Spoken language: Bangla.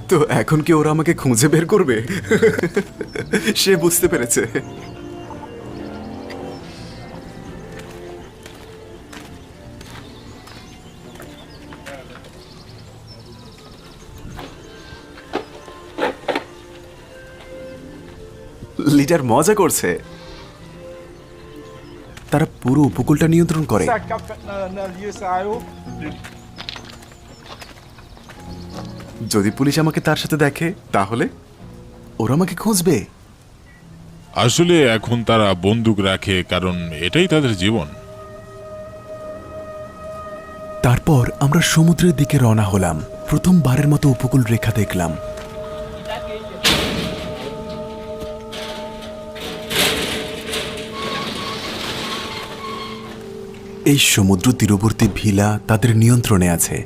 তো এখন কি ওরা আমাকে খুঁজে বের করবে? সে বুঝতে পেরেছে। লিডার মজা করছে। তারা পুরো উপকূলটা নিয়ন্ত্রণ করে। যদি পুলিশ আমাকে তার সাথে দেখে তাহলে ওরা আমাকে খুঁজবে। আসলে এখন তারা বন্দুক রাখে, কারণ এটাই তাদের জীবন। তারপর আমরা সমুদ্রের দিকে রওনা হলাম। প্রথমবারের মতো উপকূল রেখা দেখলাম। এই সমুদ্র তীরবর্তী ভিলা তাদের নিয়ন্ত্রণে আছে।